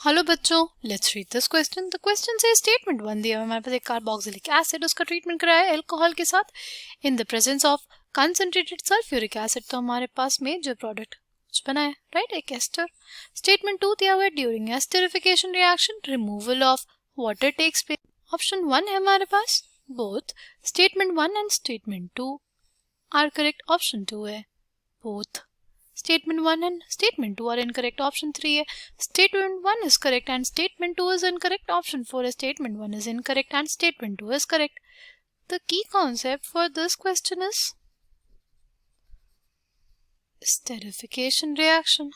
Hello बच्चों, let's read this question. The question से statement 1 दिया है हमारे पास, एक कार्बोक्सिलिक एसिड, उसका ट्रीटमेंट कराया है अल्कोहल के साथ in the presence of concentrated sulphuric acid. तो हमारे पास में जो प्रोडक्ट कुछ बना है, राइट, एक एस्टर। स्टेटमेंट 2 दिया हुआ है, during esterification reaction removal of water takes place. Option 1 है हमारे पास, both statement 1 and statement 2 are correct. Option 2 है both Statement 1 and Statement 2 are incorrect. Option 3 है Statement 1 is correct and Statement 2 is incorrect. Option 4 is Statement 1 is incorrect and Statement 2 is correct. The key concept for this question is esterification reaction.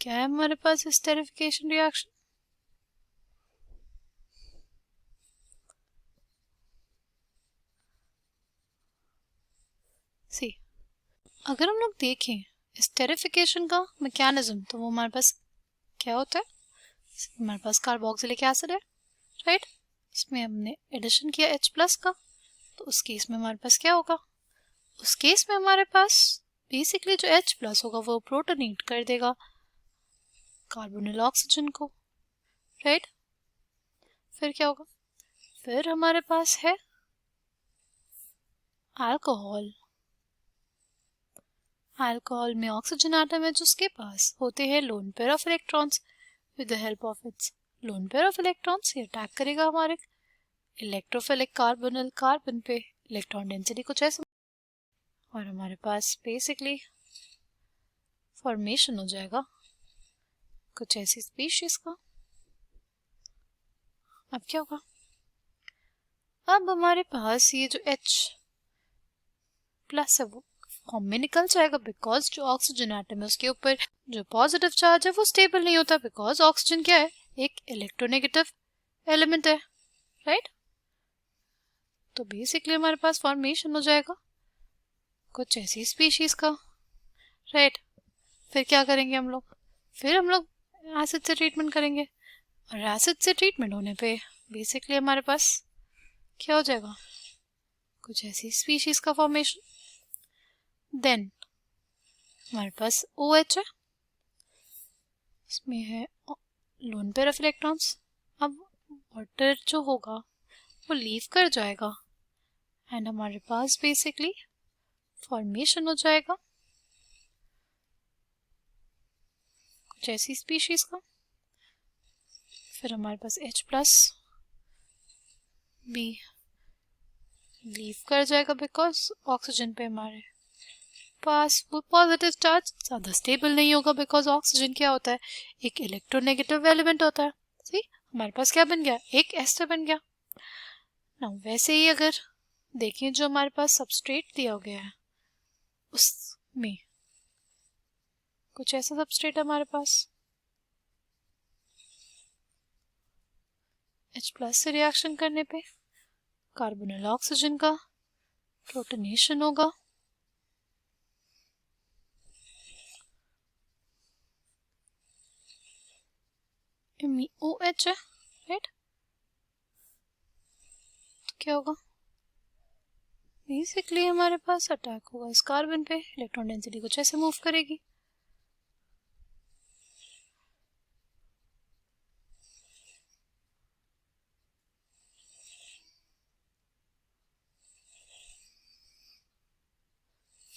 क्या है हमारे पास esterification reaction? See, अगर हम लोग देखें esterification का mechanism, तो वो हमारे पास क्या होता है, हमारे पास कार्बोक्सिलिक एसिड है, राइट, इसमें हमने एडिशन किया H प्लस का, तो उस केस में हमारे पास क्या होगा, उस केस में हमारे पास बेसिकली जो H प्लस होगा वो प्रोटोनेट कर देगा कार्बोनिल ऑक्सीजन को, राइट। फिर क्या होगा, फिर हमारे पास है अल्कोहल। अल्कोहल में ऑक्सीजन एटम है जिसके पास होते हैं lone pair of electrons. With the help of its lone pair of electrons ये अटैक करेगा हमारे इलेक्ट्रोफिलिक कार्बोनिल कार्बन पे, इलेक्ट्रॉन डेंसिटी कुछ ऐसा, और हमारे पास बेसिकली फॉर्मेशन हो जाएगा कुछ ऐसी स्पीशीज का। अब क्या होगा, अब हमारे पास ये जो H प्लस है वो फॉर्म में निकल जाएगा, बिकॉज जो ऑक्सीजन एटम है उसके ऊपर जो पॉजिटिव चार्ज है वो स्टेबल नहीं होता, बिकॉज ऑक्सीजन क्या है, एक इलेक्ट्रोनेगेटिव एलिमेंट है, राइट। तो बेसिकली हमारे पास फॉर्मेशन हो जाएगा कुछ ऐसी स्पीशीज का, राइट। फिर क्या करेंगे हम लोग, फिर हम लोग एसिड से ट्रीटमेंट करेंगे, और एसिड से ट्रीटमेंट होने पे बेसिकली हमारे पास क्या हो जाएगा, कुछ ऐसी स्पीशीज का फॉर्मेशन। देन हमारे पास OH है, इसमें है लोन पेयर ऑफ इलेक्ट्रॉन्स। अब वाटर जो होगा वो लीव कर जाएगा एंड हमारे पास बेसिकली फॉर्मेशन हो जाएगा कुछ ऐसी स्पीशीज का। फिर हमारे पास H प्लस भी लीव कर जाएगा, बिकॉज ऑक्सीजन पे हमारे पास वो पॉजिटिव चार्ज ज़्यादा स्टेबल नहीं होगा, बिकॉज ऑक्सीजन क्या होता है, एक इलेक्ट्रोनेगेटिव एलिमेंट होता है। सी, हमारे पास क्या बन गया, एक एस्टर बन गया ना। वैसे ही अगर देखें जो हमारे पास सबस्ट्रेट दिया गया है उसमें कुछ ऐसा सबस्ट्रेट है हमारे पास, H प्लस से रिएक्शन करने पे कार्बोनिल ऑक्सीजन का प्रोटोनेशन होगा, OH है, राइट। तो क्या होगा, बेसिकली हमारे पास अटैक होगा इस कार्बन पे, इलेक्ट्रॉन डेंसिटी कुछ ऐसे मूव करेगी।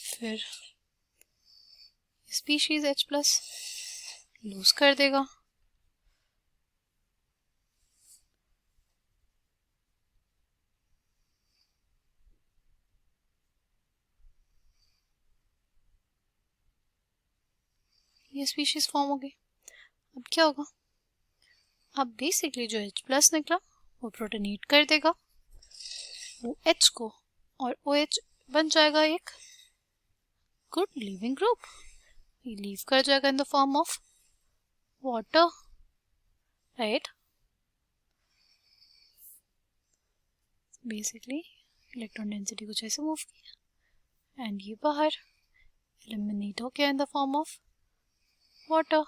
फिर स्पीशीज H प्लस लूज कर देगा, ये स्पीशीज फॉर्म हो गई। अब क्या होगा, अब बेसिकली जो H प्लस निकला वो प्रोटोनेट कर देगा वो H को, और OH बन जाएगा एक गुड लिविंग ग्रुप, ये लीव कर जाएगा in the form of water, right. Basically electron density कुछ ऐसे मूव किया एंड ये बाहर एलिमिनेट हो गया in the form of water.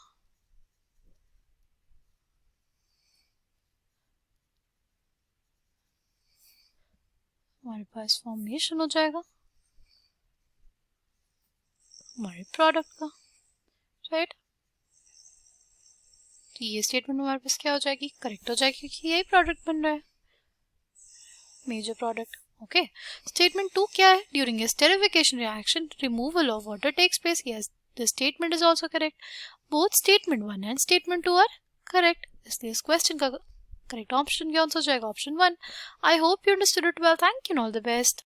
हमारे पास फॉर्मेशन हो जाएगा हमारे प्रोडक्ट का, राइट। तो ये स्टेटमेंट हमारे पास क्या हो जाएगी, करेक्ट हो जाएगी, क्योंकि यही प्रोडक्ट बन रहा है, मेजर प्रोडक्ट। ओके, स्टेटमेंट 2 क्या है, during esterification reaction removal of water takes place. Yes, the statement is also correct. Both statement 1 and statement 2 are correct, इसलिए इस क्वेश्चन का करेक्ट ऑप्शन क्या आंसर हो जाएगा, option 1। I hope you understood it well, thank you and all the best.